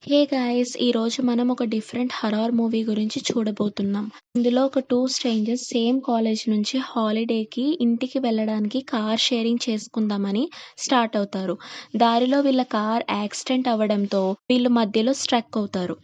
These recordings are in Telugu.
Hey guys! ఈరోజు మనం ఒక డిఫరెంట్ హర్రర్ మూవీ గురించి చూడబోతున్నాం. ఇందులో ఒక 2 స్ట్రేంజర్స్ సేమ్ కాలేజ్ నుంచి హాలిడేకి ఇంటికి వెళ్ళడానికి కార్ షేరింగ్ చేసుకుందామని స్టార్ట్ అవుతారు. దారిలో వీళ్ళ కార్ యాక్సిడెంట్ అవ్వడంతో వీళ్ళు మధ్యలో స్ట్రక్ అవుతారు.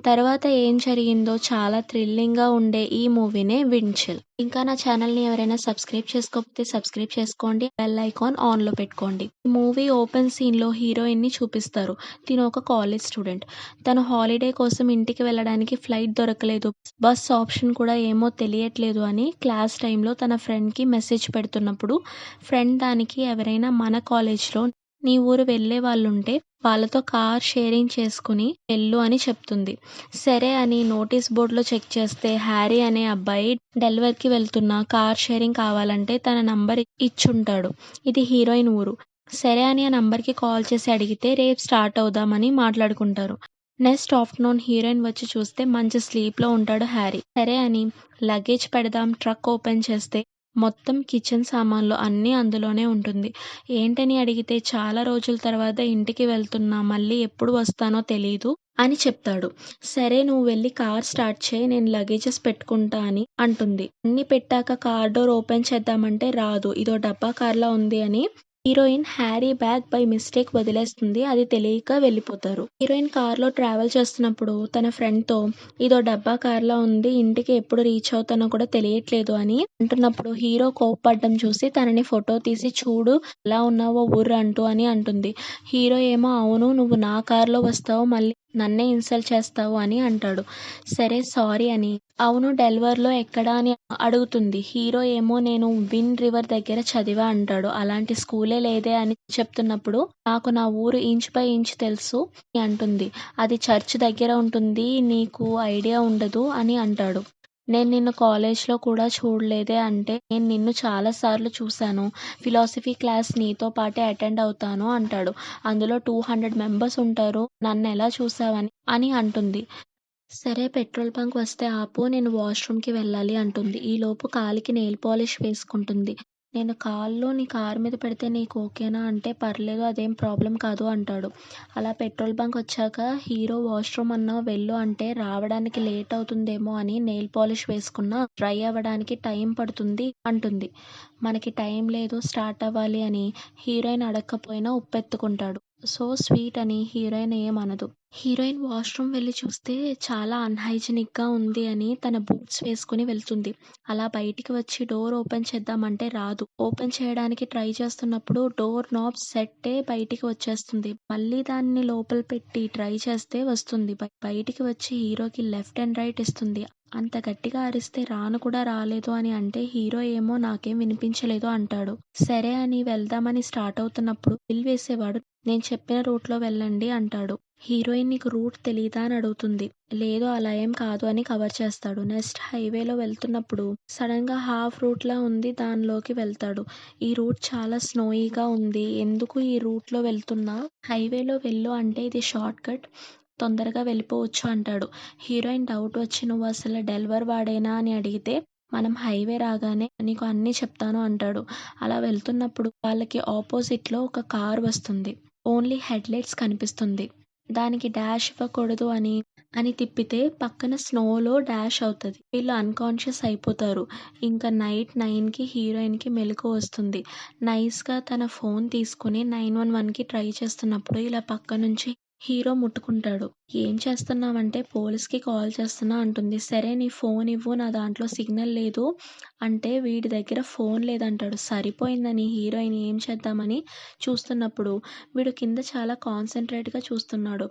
తర్వాత ఏం జరిగిందో చాలా థ్రిల్లింగ్‌గా ఉండే ఈ మూవీనే 'విండ్ చిల్'. ఇంకా నా ఛానల్‌ని ఎవరైనా సబ్స్క్రైబ్ చేసుకోకపోతే సబ్స్క్రైబ్ చేసుకోండి. బెల్ ఐకాన్ ఆన్‌లో పెట్టుకోండి. మూవీ ఓపెన్ సీన్‌లో హీరోయిన్‌ని చూపిస్తారు. తిను ఒక కాలేజ్ స్టూడెంట్. తను హాలిడే కోసం ఇంటికి వెళ్ళడానికి ఫ్లైట్ దొరకలేదు. బస్ ఆప్షన్ కూడా ఏమో తెలియట్లేదు అని క్లాస్ టైంలో తన ఫ్రెండ్‌కి మెసేజ్ పెడుతున్నప్పుడు ఫ్రెండ్ దానికి ఎవరైనా మన కాలేజ్‌లో నీ ఊరు వెళ్ళే వాళ్ళుంటే వాళ్ళతో కార్ షేరింగ్ చేసుకుని వెళ్ళు అని చెప్తుంది. సరే అని నోటీస్ బోర్డ్‌లో చెక్ చేస్తే హ్యారీ అనే అబ్బాయి డెల్వర్‌కి వెళ్తున్నా కార్ షేరింగ్ కావాలంటే తన నంబర్ ఇచ్చుంటాడు. ఇది హీరోయిన్ ఊరు. సరే అని ఆ నంబర్‌కి కాల్ చేసి అడిగితే రేపు స్టార్ట్ అవుదామని మాట్లాడుకుంటారు. నెక్స్ట్ ఆఫ్టర్‌నూన్ హీరోయిన్ వచ్చి చూస్తే మంచి స్లీప్‌లో ఉంటాడు హ్యారీ. సరే అని లగేజ్ పెడదాం ట్రక్ ఓపెన్ చేస్తే మొత్తం కిచెన్ సామాన్లు అన్నీ అందులోనే ఉంటుంది. ఏంటని అడిగితే చాలా రోజుల తర్వాత ఇంటికి వెళ్తున్నా మళ్ళీ ఎప్పుడు వస్తానో తెలీదు అని చెప్తాడు. సరే నువ్వు వెళ్ళి కార్ స్టార్ట్ చేయి నేను లగేజెస్ పెట్టుకుంటా అని అంటుంది. అన్నీ పెట్టాక కార్ డోర్ ఓపెన్ చేద్దామంటే రాదు. ఇదో డబ్బా కార్‌లా ఉంది అని హీరోయిన్ హ్యారీ బ్యాగ్ బై మిస్టేక్ వదిలేస్తుంది. అది తెలియక వెళ్ళిపోతారు. హీరోయిన్ కార్‌లో ట్రావెల్ చేస్తున్నప్పుడు తన ఫ్రెండ్‌తో ఇదో డబ్బా కార్‌లా ఉంది. ఇంటికి ఎప్పుడు రీచ్ అవుతానో కూడా తెలియట్లేదు అని అంటున్నప్పుడు హీరో కోప్పడ్డం చూసి తనని ఫోటో తీసి చూడు ఎలా ఉన్నావో ఉర్ర్ అంటూ అని అంటుంది. హీరో ఏమో అవును నువ్వు నా కార్‌లో వస్తావు మళ్ళీ నన్నే ఇన్సల్ట్ చేస్తావు అని అంటాడు. సరే సారీ అని అవును డెల్వర్‌లో ఎక్కడ అని అడుగుతుంది. హీరో ఏమో నేను విండ్ రివర్ దగ్గర చదివా అంటాడు. అలాంటి స్కూలే లేదే అని చెప్తున్నప్పుడు నాకు నా ఊరు ఇంచ్ బై ఇంచ్ తెలుసు అని అంటుంది. అది చర్చ్ దగ్గర ఉంటుంది. నీకు ఐడియా ఉండదు అని అంటాడు. నేను నిన్ను కాలేజ్‌లో కూడా చూడలేదే అంటే నేను నిన్ను చాలా సార్లు చూశాను. ఫిలాసఫీ క్లాస్ నీతో పాటే అటెండ్ అవుతాను అంటాడు. అందులో 200 మెంబర్స్ ఉంటారు. నన్నెలా చూసావని అని అంటుంది. సరే పెట్రోల్ బంక్ వస్తే ఆపు నేను వాష్‌రూమ్‌కి వెళ్ళాలి అంటుంది. ఈలోపు కాలికి నెయిల్ పాలిష్ వేసుకుంటుంది. నేను కాళ్ళు నీ కారు మీద పెడితే నీకు ఓకేనా అంటే పర్లేదు అదేం ప్రాబ్లమ్ కాదు అంటాడు. అలా పెట్రోల్ బంక్ వచ్చాక హీరో వాష్‌రూమ్ అన్నావు వెళ్ళు అంటే రావడానికి లేట్ అవుతుందేమో అని నెయిల్ పాలిష్ వేసుకున్నా డ్రై అవ్వడానికి టైం పడుతుంది అంటుంది. మనకి టైం లేదు స్టార్ట్ అవ్వాలి అని హీరోయిన్ అడక్కపోయినా ఉప్పెత్తుకుంటాడు. సో స్వీట్ అని హీరోయిన్ ఏమనదు. హీరోయిన్ వాష్‌రూమ్ వెళ్లి చూస్తే చాలా అన్‌హైజినిక్‌గా ఉంది అని తన బూట్స్ వేసుకొని వెళ్తుంది. అలా బయటికి వచ్చి డోర్ ఓపెన్ చేద్దామంటే రాదు. ఓపెన్ చేయడానికి ట్రై చేస్తున్నప్పుడు డోర్ నాబ్ సెట్టే బయటికి వచ్చేస్తుంది. మళ్ళీ దాన్ని లోపల పెట్టి ట్రై చేస్తే వస్తుంది. బయటికి వచ్చి హీరోకి లెఫ్ట్ అండ్ రైట్ ఇస్తుంది. అంత గట్టిగా అరిస్తే రాను కూడా రాలేదు అని అంటే హీరో ఏమో నాకేం వినిపించలేదు అంటాడు. సరే అని వెళ్దామని స్టార్ట్ అవుతున్నప్పుడు బిల్ వేసేవాడు నేను చెప్పిన రూట్‌లో వెళ్ళండి అంటాడు. హీరోయిన్ నీకు రూట్ తెలీదా అని అడుగుతుంది. లేదు అలా ఏం కాదు అని కవర్ చేస్తాడు. నెక్స్ట్ హైవేలో వెళ్తున్నప్పుడు సడన్‌గా హాఫ్ రూట్‌లా ఉంది దానిలోకి వెళ్తాడు. ఈ రూట్ చాలా స్నోయిగా ఉంది. ఎందుకు ఈ రూట్‌లో వెళ్తున్నావు? హైవేలో వెళ్ళు అంటే ఇది షార్ట్ కట్ తొందరగా వెళ్ళిపోవచ్చు అంటాడు. హీరోయిన్ డౌట్ వచ్చి నువ్వు అసలు డెల్వర్ వాడేనా అని అడిగితే మనం హైవే రాగానే నీకు అన్నీ చెప్తాను అంటాడు. అలా వెళ్తున్నప్పుడు వాళ్ళకి ఆపోజిట్‌లో ఒక కార్ వస్తుంది. ఓన్లీ హెడ్‌లైట్స్ కనిపిస్తుంది. దానికి డాష్ ఇవ్వకూడదు అని తిప్పితే పక్కన స్నోలో డాష్ అవుతది. వీళ్ళు అన్‌కాన్షియస్ అయిపోతారు. ఇంకా నైట్ 9కి హీరోయిన్‌కి మెలుకువ వస్తుంది. నైస్‌గా తన ఫోన్ తీసుకొని 911కి ట్రై చేస్తున్నప్పుడు ఇలా పక్క నుంచి హీరో ముట్టుకుంటాడు. ఏం చేస్తున్నావంటే పోలీస్‌కి కాల్ చేస్తున్నా అంటుంది. సరే నీ ఫోన్ ఇవ్వు నా దాంట్లో సిగ్నల్ లేదు అంటే వీడి దగ్గర ఫోన్ లేదంటాడు. సరిపోయిందని హీరోయిన్ ఏం చేద్దామని చూస్తున్నప్పుడు వీడు కింద చాలా కాన్సంట్రేట్‌గా చూస్తున్నాడు.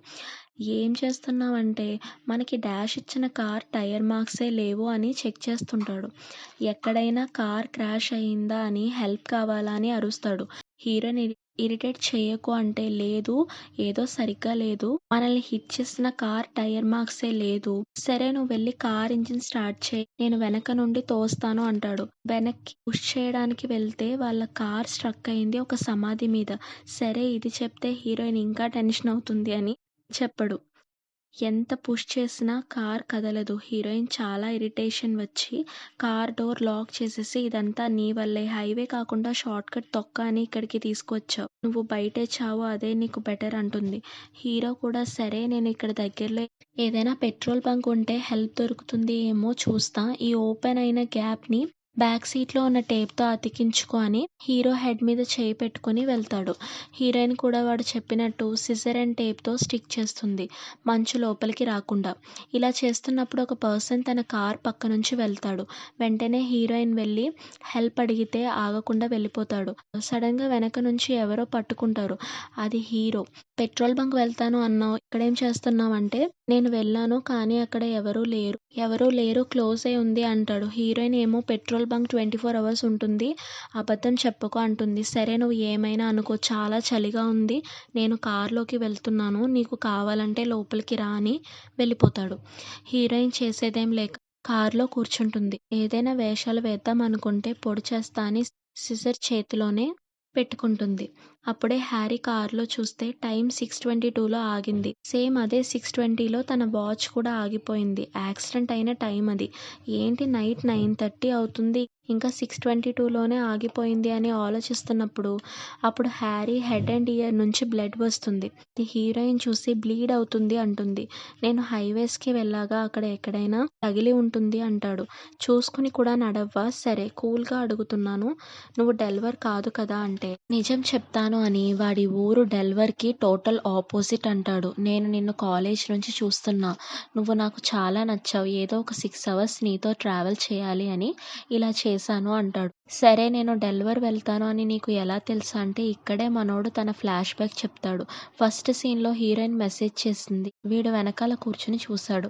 ఏం చేస్తున్నావంటే మనకి డాష్ ఇచ్చిన కార్ టైర్ మార్క్సే లేవు అని చెక్ చేస్తుంటాడు. ఎక్కడైనా కార్ క్రాష్ అయిందా అని హెల్ప్ కావాలా అని అరుస్తాడు. హీరోయిన్ ఇరిటేట్ చెయ్యకు అంటే లేదు ఏదో సరిగ్గా లేదు. మనల్ని హిట్ చేసిన కార్ టైర్ మార్క్సే లేదు. సరే నువ్వు వెళ్ళి కార్ ఇంజిన్ స్టార్ట్ చెయ్. నేను వెనక నుండి తోస్తాను అంటాడు. వెనక్కి పుష్ చేయడానికి వెళ్తే వాళ్ళ కార్ స్ట్రక్ అయింది ఒక సమాధి మీద. సరే ఇది చెప్తే హీరోయిన్ ఇంకా టెన్షన్ అవుతుంది అని చెప్పడు. ఎంత పుష్ చేసినా కార్ కదలదు. హీరోయిన్ చాలా ఇరిటేషన్ వచ్చి కార్ డోర్ లాక్ చేసేసి, "ఇదంతా నీ వల్లే. హైవే కాకుండా షార్ట్‌కట్ తొక్క అని ఇక్కడికి తీసుకొచ్చావు. నువ్వు బయటే చావు. అదే నీకు బెటర్" అంటుంది. హీరో కూడా సరే నేను ఇక్కడ దగ్గరలో ఏదైనా పెట్రోల్ బంక్ ఉంటే హెల్ప్ దొరుకుతుంది ఏమో చూస్తా. ఈ ఓపెన్ అయిన గ్యాప్‌ని బ్యాక్ సీట్‌లో ఉన్న టేప్‌తో అతికించుకో అని హీరో హెడ్ మీద చేయి పెట్టుకొని వెళ్తాడు. హీరోయిన్ కూడా వాడు చెప్పినట్టు సిజర్ అండ్ టేప్‌తో స్టిక్ చేస్తుంది. మంచు లోపలికి రాకుండా. ఇలా చేస్తున్నప్పుడు ఒక పర్సన్ తన కార్ పక్క నుంచి వెళ్తాడు. వెంటనే హీరోయిన్ వెళ్ళి హెల్ప్ అడిగితే ఆగకుండా వెళ్ళిపోతాడు. సడన్‌గా వెనక నుంచి ఎవరో పట్టుకుంటారు. అది హీరో. "పెట్రోల్ బంక్ వెళ్తాను అన్నావు. ఇక్కడేం చేస్తున్నావు" అంటే, "నేను వెళ్ళాను కానీ అక్కడ ఎవరూ లేరు క్లోజే ఉంది" అంటాడు. హీరోయిన్ ఏమో "పెట్రోల్ బంక్ 24 అవర్స్ ఉంటుంది. అబద్ధం చెప్పకు" అంటుంది. "సరే నువ్వు ఏమైనా అనుకో. చాలా చలిగా ఉంది. నేను కార్‌లోకి వెళ్తున్నాను. నీకు కావాలంటే లోపలికి రా" అని వెళ్ళిపోతాడు. హీరోయిన్ చేసేదేం లేక కార్‌లో కూర్చుంటుంది. ఏదైనా వేషాలు వేద్దాం అనుకుంటే పొడి చేస్తా అని సిజర్ చేతిలోనే పెట్టుకుంటుంది. అప్పుడే హ్యారీ కార్‌లో చూస్తే టైం 6:22లో ఆగింది. సేమ్ అదే 6:20లో తన వాచ్ కూడా ఆగిపోయింది. యాక్సిడెంట్ అయిన టైం అది. ఏంటి నైట్ 9:30 అవుతుంది. ఇంకా 6:22లోనే ఆగిపోయింది అని ఆలోచిస్తున్నప్పుడు అప్పుడు హ్యారీ హెడ్ అండ్ ఇయర్ నుంచి బ్లడ్ వస్తుంది. హీరోయిన్ చూసి "బ్లీడ్ అవుతుంది" అంటుంది. "నేను హైవేస్‌కి వెళ్ళాగా అక్కడ ఎక్కడైనా తగిలి ఉంటుంది" అంటాడు. చూసుకుని కూడా నడవ్వా? "సరే కూల్‌గా అడుగుతున్నాను. నువ్వు డెల్వర్ కాదు కదా" అంటే, "నిజం చెప్తాను" అని వాడి ఊరు డెల్వర్‌కి టోటల్ ఆపోజిట్ అంటాడు. "నేను నిన్ను కాలేజ్ నుంచి చూస్తున్నా. నువ్వు నాకు చాలా నచ్చావు. ఏదో ఒక 6 అవర్స్ నీతో ట్రావెల్ చేయాలి అని ఇలా చేశాను" అంటాడు. "సరే నేను డెల్వర్ వెళ్తాను అని నీకు ఎలా తెలుసు" అంటే, ఇక్కడే మనోడు తన ఫ్లాష్ బ్యాక్ చెప్తాడు. ఫస్ట్ సీన్‌లో హీరోయిన్ మెసేజ్ చేసింది. వీడు వెనకాల కూర్చుని చూశాడు.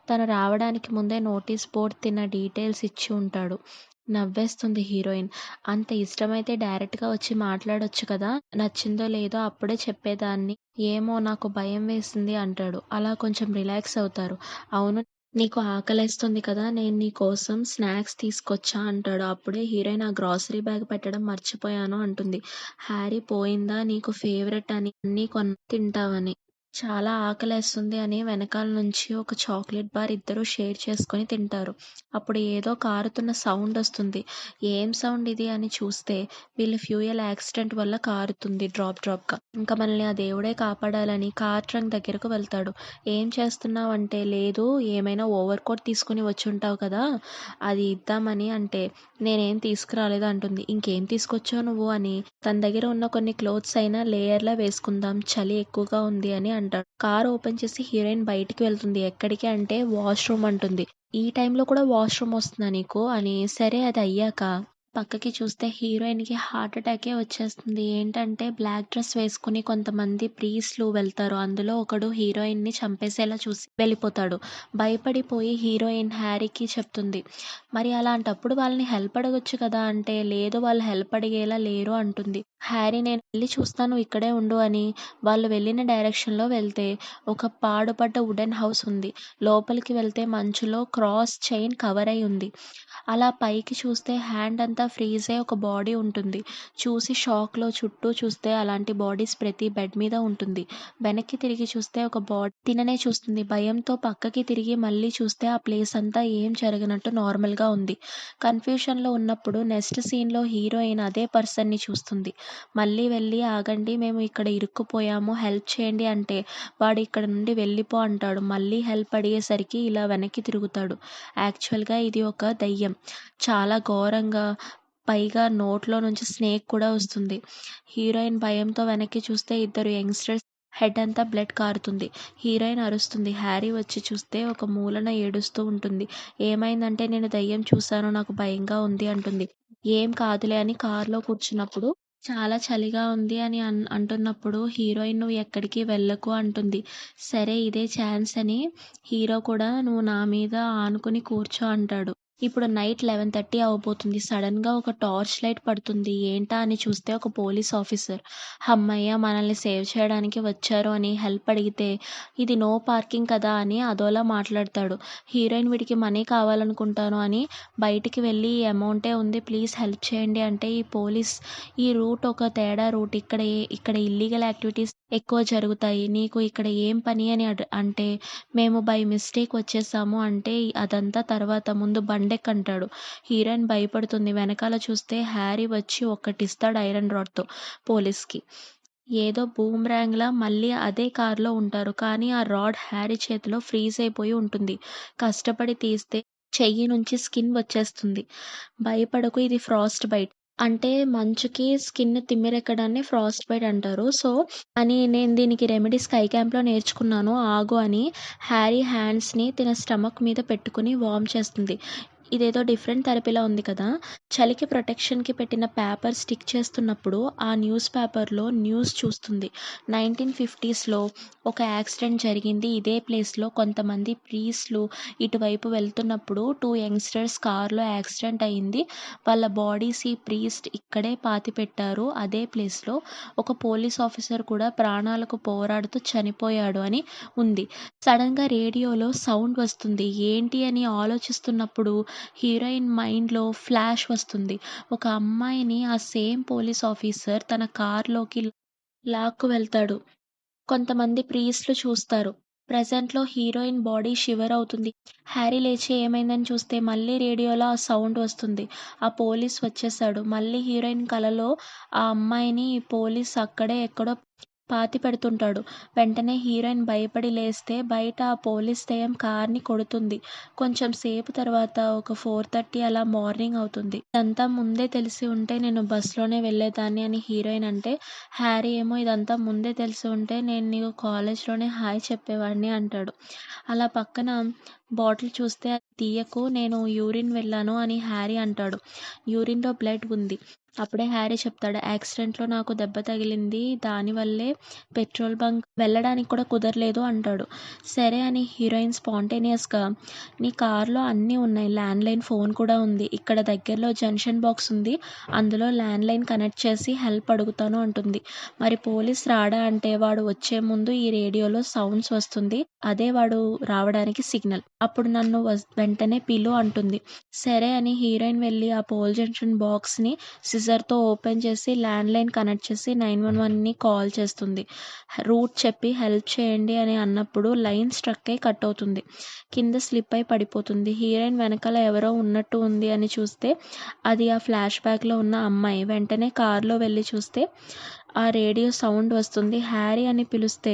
తను రావడానికి ముందే నోటీస్ బోర్డ్ తిన్న డీటెయిల్స్ ఇచ్చి ఉంటాడు. నవ్వేస్తుంది హీరోయిన్. "అంత ఇష్టమైతే డైరెక్ట్‌గా వచ్చి మాట్లాడొచ్చు కదా! నచ్చిందో లేదో అప్పుడే చెప్పేదాన్ని. ఏమో నాకు భయం వేసింది" అంటాడు. అలా కొంచెం రిలాక్స్ అవుతారు. "అవును నీకు ఆకలేస్తుంది కదా! నేను నీ కోసం స్నాక్స్ తీసుకొచ్చా" అంటాడు. అప్పుడే హీరోయిన్ "ఆ గ్రాసరీ బ్యాగ్ పెట్టడం మర్చిపోయాను" అంటుంది. హ్యారీ "పోయిందా నీకు ఫేవరెట్ అని అన్నీ తింటావని. చాలా ఆకలేస్తుంది" అని వెనకాల నుంచి ఒక చాక్లెట్ బార్ ఇద్దరూ షేర్ చేసుకొని తింటారు. అప్పుడు ఏదో కారుతున్న సౌండ్ వస్తుంది. "ఏం సౌండ్ ఇది" అని చూస్తే వీళ్ళ ఫ్యూయల్ యాక్సిడెంట్ వల్ల కారుతుంది డ్రాప్‌గా. ఇంకా మనల్ని ఆ దేవుడే కాపాడాలని కార్ ట్రంక్ దగ్గరకు వెళ్తాడు. "ఏం చేస్తున్నావ్" అంటే, "లేదు ఏమైనా ఓవర్ కోట్ తీసుకొని వచ్చుంటావు కదా! అది ఇద్దామని" అంటే, "నేనేం తీసుకురాలేదు" అంటుంది. "ఇంకేం తీసుకొచ్చావు నువ్వు" అని, తన దగ్గర ఉన్న కొన్ని క్లోత్స్ అయినా లేయర్‌లా వేసుకుందాం చలి ఎక్కువగా ఉంది అని అంటాడు. కార్ ఓపెన్ చేసి హీరోయిన్ బయటికి వెళ్తుంది. ఎక్కడికి అంటే వాష్‌రూమ్ అంటుంది. "ఈ టైంలో కూడా వాష్‌రూమ్ వస్తుందా నీకు" అని. "సరే అది అయ్యాక" పక్కకి చూస్తే హీరోయిన్‌కి హార్ట్ అటాకే వచ్చేస్తుంది. ఏంటంటే బ్లాక్ డ్రెస్ వేసుకొని కొంతమంది ప్రీస్ట్‌లు వెళ్తారు. అందులో ఒకడు హీరోయిన్‌ని చంపేసేలా చూసి వెళ్ళిపోతాడు. భయపడిపోయి హీరోయిన్ హ్యారీకి చెప్తుంది. "మరి అలాంటప్పుడు వాళ్ళని హెల్ప్ అడగొచ్చు కదా" అంటే, "లేదు వాళ్ళు హెల్ప్ అడిగేలా లేరు" అంటుంది. హ్యారీ "నేను వెళ్లి చూస్తాను ఇక్కడే ఉండు" అని వాళ్ళు వెళ్ళిన డైరెక్షన్‌లో వెళ్తే ఒక పాడుపడ్డ వుడెన్ హౌస్ ఉంది. లోపలికి వెళ్తే మంచులో క్రాస్ చైన్ కవర్ అయి ఉంది. అలా పైకి చూస్తే హ్యాండ్ అంతా ఫ్రీజ్ అయ్యి ఒక బాడీ ఉంటుంది. చూసి షాక్‌లో చుట్టూ చూస్తే అలాంటి బాడీస్ ప్రతి బెడ్ మీద ఉంటుంది. వెనక్కి తిరిగి చూస్తే ఒక బాడీ తిననే చూస్తుంది. భయంతో పక్కకి తిరిగి మళ్ళీ చూస్తే ఆ ప్లేస్ అంతా ఏం జరగనట్టు నార్మల్‌గా ఉంది. కన్‌ఫ్యూషన్‌లో ఉన్నప్పుడు నెక్స్ట్ సీన్‌లో హీరోయిన్ అదే పర్సన్‌ని చూస్తుంది. మళ్ళీ వెళ్లి "ఆగండి మేము ఇక్కడ ఇరుక్కుపోయాము హెల్ప్ చేయండి" అంటే వాడు "ఇక్కడ నుండి వెళ్ళిపో" అంటాడు. మళ్ళీ హెల్ప్ అడిగేసరికి ఇలా వెనక్కి తిరుగుతాడు. యాక్చువల్‌గా ఇది ఒక దెయ్యం. చాలా ఘోరంగా పైగా నోట్లో నుంచి స్నేక్ కూడా వస్తుంది. హీరోయిన్ భయంతో వెనక్కి చూస్తే ఇద్దరు యంగ్‌స్టర్స్ హెడ్ అంతా బ్లడ్ కారుతుంది. హీరోయిన్ అరుస్తుంది. హ్యారీ వచ్చి చూస్తే ఒక మూలన ఏడుస్తూ ఉంటుంది. "ఏమైందంటే నేను దెయ్యం చూశాను. నాకు భయంగా ఉంది" అంటుంది. "ఏం కాదులే" అని కార్‌లో కూర్చున్నప్పుడు చాలా చలిగా ఉంది అని అంటున్నప్పుడు హీరోయిన్ "నువ్వు ఎక్కడికి వెళ్ళకు" అంటుంది. సరే ఇదే ఛాన్స్ అని హీరో కూడా "నువ్వు నా మీద ఆనుకుని కూర్చో" అంటాడు. ఇప్పుడు నైట్ 11:30 అవ్వబోతుంది. సడెన్‌గా ఒక టార్చ్ లైట్ పడుతుంది. ఏంటా అని చూస్తే ఒక పోలీస్ ఆఫీసర్. హమ్మయ్య! మనల్ని సేవ్ చేయడానికి వచ్చారు అని హెల్ప్ అడిగితే ఇది నో పార్కింగ్ కదా అని అదోలా మాట్లాడతాడు. హీరోయిన్ "వీడికి మనీ కావాలనుకుంటాను" అని బయటికి వెళ్ళి "ఈ అమౌంటే ఉంది ప్లీజ్ హెల్ప్ చేయండి" అంటే ఈ పోలీస్ "ఈ రూట్ ఒక తేడా రూట్. ఇక్కడ ఇల్లీగల్ యాక్టివిటీస్ ఎక్కువ జరుగుతాయి. నీకు ఇక్కడ ఏం పని అని అంటే, మేము బై మిస్టేక్ వచ్చేసాము అంటే, అదంతా తర్వాత ముందు బండెక్కంటాడు. హీరోయిన్ భయపడుతుంది. వెనకాల చూస్తే హ్యారీ వచ్చి ఒక్కటిస్తాడు ఐరన్ రాడ్‌తో పోలీస్‌కి. ఏదో బూమ్‌రాంగ్‌లా మళ్ళీ అదే కార్‌లో ఉంటారు. కానీ ఆ రాడ్ హ్యారీ చేతిలో ఫ్రీజ్ అయిపోయి ఉంటుంది. కష్టపడి తీస్తే చెయ్యి నుంచి స్కిన్ వచ్చేస్తుంది. భయపడకు, ఇది ఫ్రాస్ట్ బైట్. అంటే మంచుకి స్కిన్ తిమ్మిరెక్కడాన్ని ఫ్రాస్ట్ బైట్ అంటారు. సో, నేను దీనికి రెమెడీ స్కై క్యాంప్‌లో నేర్చుకున్నాను ఆగు అని హ్యారీ హ్యాండ్స్‌ని తన స్టమక్ మీద పెట్టుకొని వార్మ్ చేస్తుంది. ఇదేదో డిఫరెంట్ థెరపీలా ఉంది కదా! చలికి ప్రొటెక్షన్‌కి పెట్టిన పేపర్ స్టిక్ చేస్తున్నప్పుడు ఆ న్యూస్ పేపర్‌లో న్యూస్ చూస్తుంది. 1950స్‌లో ఒక యాక్సిడెంట్ జరిగింది. ఇదే ప్లేస్‌లో కొంతమంది ప్రీస్ట్‌లు ఇటువైపు వెళ్తున్నప్పుడు 2 యంగ్‌స్టర్స్ కార్‌లో యాక్సిడెంట్ అయింది. వాళ్ళ బాడీస్ ఈ ప్రీస్ట్ ఇక్కడే పాతిపెట్టారు. అదే ప్లేస్‌లో ఒక పోలీస్ ఆఫీసర్ కూడా ప్రాణాలకు పోరాడుతూ చనిపోయాడు అని ఉంది. సడెన్‌గా రేడియోలో సౌండ్ వస్తుంది. ఏంటి అని ఆలోచిస్తున్నప్పుడు హీరోయిన్ మైండ్‌లో ఫ్లాష్ వస్తుంది. ఒక అమ్మాయిని ఆ సేమ్ పోలీస్ ఆఫీసర్ తన కార్‌లోకి లాక్కు వెళ్తాడు. కొంతమంది ప్రీస్ట్‌లు చూస్తారు. ప్రెజెంట్‌లో హీరోయిన్ బాడీ షివర్ అవుతుంది. హ్యారీ లేచి ఏమైందని చూస్తే మళ్ళీ రేడియోలో ఆ సౌండ్ వస్తుంది. ఆ పోలీస్ వచ్చేసాడు. మళ్ళీ హీరోయిన్ కలలో ఆ అమ్మాయిని పోలీస్ అక్కడే ఎక్కడో పాతిపెడుతుంటాడు. వెంటనే హీరోయిన్ భయపడి లేస్తే బయట ఆ పోలీస్ దెయ్యం కార్‌ని కొడుతుంది. కొంచెం సేపు తర్వాత ఒక 4:30 అలా మార్నింగ్ అవుతుంది. ఇదంతా ముందే తెలిసి ఉంటే నేను బస్‌లోనే వెళ్ళేదాన్ని అని హీరోయిన్ అంటే, హ్యారీ ఏమో ఇదంతా ముందే తెలిసి ఉంటే నేను నీకు కాలేజ్‌లోనే హాయ్ చెప్పేవాడిని అంటాడు. అలా పక్కన బాటిల్ చూస్తే అది తీయకు, నేను యూరిన్ వెళ్ళాను అని హ్యారీ అంటాడు. యూరిన్‌లో బ్లడ్ ఉంది. అప్పుడే హ్యారీ చెప్తాడు, యాక్సిడెంట్‌లో నాకు దెబ్బ తగిలింది. దానివల్లే పెట్రోల్ బంక్ వెళ్ళడానికి కూడా కుదరలేదు అంటాడు. సరే అని హీరోయిన్ స్పాంటేనియస్‌గా నీ కార్‌లో అన్నీ ఉన్నాయి. ల్యాండ్‌లైన్ ఫోన్ కూడా ఉంది. ఇక్కడ దగ్గరలో జంక్షన్ బాక్స్ ఉంది. అందులో ల్యాండ్‌లైన్ కనెక్ట్ చేసి హెల్ప్ అడుగుతాను అంటుంది. మరి పోలీస్ రాడా అంటే వాడు వచ్చే ముందు ఈ రేడియోలో సౌండ్స్ వస్తుంది. అదే వాడు రావడానికి సిగ్నల్. అప్పుడు నన్ను వెంటనే పిలు అంటుంది. సరే అని హీరోయిన్ వెళ్ళి ఆ పోల్ జంక్షన్ బాక్స్‌ని సిజర్‌తో ఓపెన్ చేసి ల్యాండ్‌లైన్ కనెక్ట్ చేసి 911ని కాల్ చేస్తుంది. రూట్ చెప్పి హెల్ప్ చేయండి అని అన్నప్పుడు లైన్ స్ట్రక్ అయి కట్ అవుతుంది. కింద స్లిప్ అయి పడిపోతుంది. హీరోయిన్ వెనకాల ఎవరో ఉన్నట్టు ఉంది అని చూస్తే అది ఆ ఫ్లాష్ బ్యాక్‌లో ఉన్న అమ్మాయి. వెంటనే కార్‌లో వెళ్లి చూస్తే ఆ రేడియో సౌండ్ వస్తుంది. హ్యారీ అని పిలుస్తే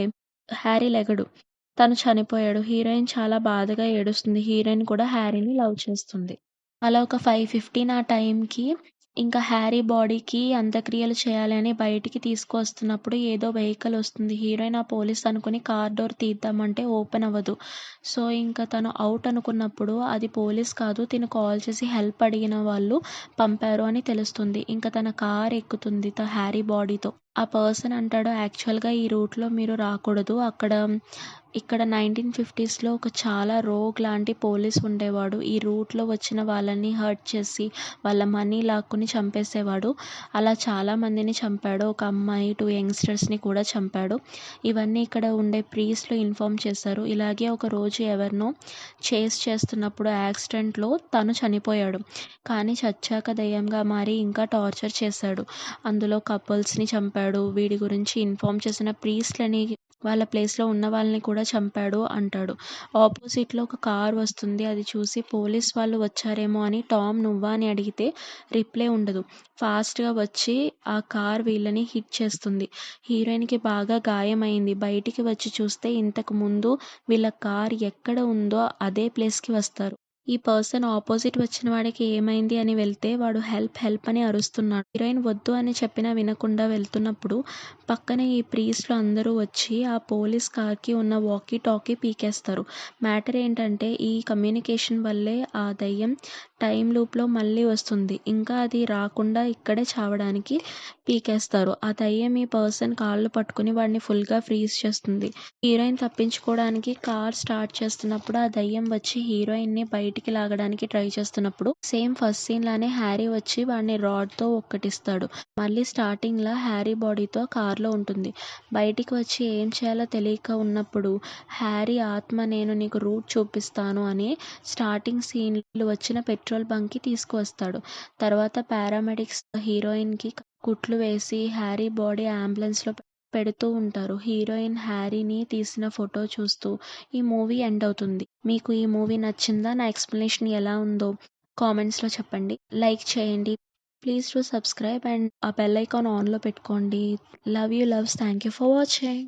హ్యారీ లెగడు. తను చనిపోయాడు. హీరోయిన్ చాలా బాధగా ఏడుస్తుంది. హీరోయిన్ కూడా హ్యారీని లవ్ చేస్తుంది. అలా ఒక 5:15 ఆ టైంకి ఇంకా హ్యారీ బాడీకి అంత్యక్రియలు చేయాలి అని బయటికి తీసుకొస్తున్నప్పుడు ఏదో వెహికల్ వస్తుంది. హీరోయిన్ ఆ పోలీస్ అనుకుని కార్ డోర్ తీద్దామంటే ఓపెన్ అవ్వదు. సో, ఇంకా తను ఔట్ అనుకున్నప్పుడు అది పోలీస్ కాదు. తిను కాల్ చేసి హెల్ప్ అడిగిన వాళ్ళు పంపారు అని తెలుస్తుంది. ఇంకా తన కార్ ఎక్కుతుంది హ్యారీ బాడీతో. ఆ పర్సన్ అంటాడు, యాక్చువల్‌గా ఈ రూట్‌లో మీరు రాకూడదు. ఇక్కడ 1950స్‌లో ఒక చాలా రోగ్ లాంటి పోలీస్ ఉండేవాడు. ఈ రూట్‌లో వచ్చిన వాళ్ళని హర్ట్ చేసి వాళ్ళ మనీ లాక్కొని చంపేసేవాడు. అలా చాలా మందిని చంపాడు. ఒక అమ్మాయి, 2 యంగ్‌స్టర్స్‌ని కూడా చంపాడు. ఇవన్నీ ఇక్కడ ఉండే ప్రీస్ట్‌లు ఇన్ఫార్మ్ చేశారు. ఇలాగే ఒకరోజు ఎవరినో చేస్ చేస్తున్నప్పుడు యాక్సిడెంట్‌లో తను చనిపోయాడు. కానీ చచ్చాక దెయ్యంగా మారి ఇంకా టార్చర్ చేశాడు. అందులో కపుల్స్‌ని చంపాడు. వీడి గురించి ఇన్ఫార్మ్ చేసిన ప్రీస్ట్‌లని వాళ్ళ ప్లేస్‌లో ఉన్న వాళ్ళని కూడా చంపాడు అంటాడు. ఆపోజిట్‌లో ఒక కార్ వస్తుంది. అది చూసి పోలీస్ వాళ్ళు వచ్చారేమో అని టామ్ నువ్వా అని అడిగితే రిప్లై ఉండదు. ఫాస్ట్‌గా వచ్చి ఆ కార్ వీళ్ళని హిట్ చేస్తుంది. హీరోయిన్‌కి బాగా గాయమైంది. బయటికి వచ్చి చూస్తే ఇంతకు ముందు వీళ్ళ కార్ ఎక్కడ ఉందో అదే ప్లేస్‌కి వస్తారు. ఈ పర్సన్ ఆపోజిట్ వచ్చిన వాడికి ఏమైంది అని వెళ్తే వాడు హెల్ప్ హెల్ప్ అని అరుస్తున్నాడు. హీరోయిన్ వద్దు అని చెప్పినా వినకుండా వెళ్తున్నప్పుడు పక్కన ఈ ప్రీస్ట్‌లు అందరూ వచ్చి ఆ పోలీస్ కార్‌కి ఉన్న వాకీ టాకీ పీకేస్తారు. మ్యాటర్ ఏంటంటే ఈ కమ్యూనికేషన్ వల్లే ఆ దెయ్యం టైమ్ లూప్‌లో మళ్ళీ వస్తుంది. ఇంకా అది రాకుండా ఇక్కడే చావడానికి పీకేస్తారు. ఆ దెయ్యం ఈ పర్సన్ కాళ్ళు పట్టుకొని వాడిని ఫుల్‌గా ఫ్రీజ్ చేస్తుంది. హీరోయిన్ తప్పించుకోవడానికి కార్ స్టార్ట్ చేస్తున్నప్పుడు ఆ దెయ్యం వచ్చి హీరోయిన్‌ని బయటికి లాగడానికి ట్రై చేస్తున్నప్పుడు సేమ్ ఫస్ట్ సీన్ లానే హ్యారీ వచ్చి వాడిని రాడ్‌తో ఒక్కటిస్తాడు. మళ్ళీ స్టార్టింగ్‌లా హ్యారీ బాడీతో కార్‌లో ఉంటుంది. బయటికి వచ్చి ఏం చేయాలో తెలియక ఉన్నప్పుడు హ్యారీ ఆత్మ నేను నీకు రూట్ చూపిస్తాను అని స్టార్టింగ్ సీన్‌లో వచ్చిన పెట్రోల్ బంక్‌కి తీసుకువస్తాడు. తర్వాత పారామెడిక్స్ హీరోయిన్‌కి కుట్లు వేసి హ్యారీ బాడీ అంబులెన్స్‌లో పెడుతూ ఉంటారు. హీరోయిన్ హ్యారీని తీసిన ఫోటో చూస్తూ ఈ మూవీ ఎండ్ అవుతుంది. మీకు ఈ మూవీ నచ్చిందా? నా ఎక్స్‌ప్లనేషన్ ఎలా ఉందో కామెంట్స్‌లో చెప్పండి. లైక్ చేయండి. ప్లీజ్ డూ సబ్స్క్రైబ్ అండ్ ఆ బెల్ ఐకాన్ ఆన్‌లో పెట్టుకోండి. Love you loves. Thank you for watching.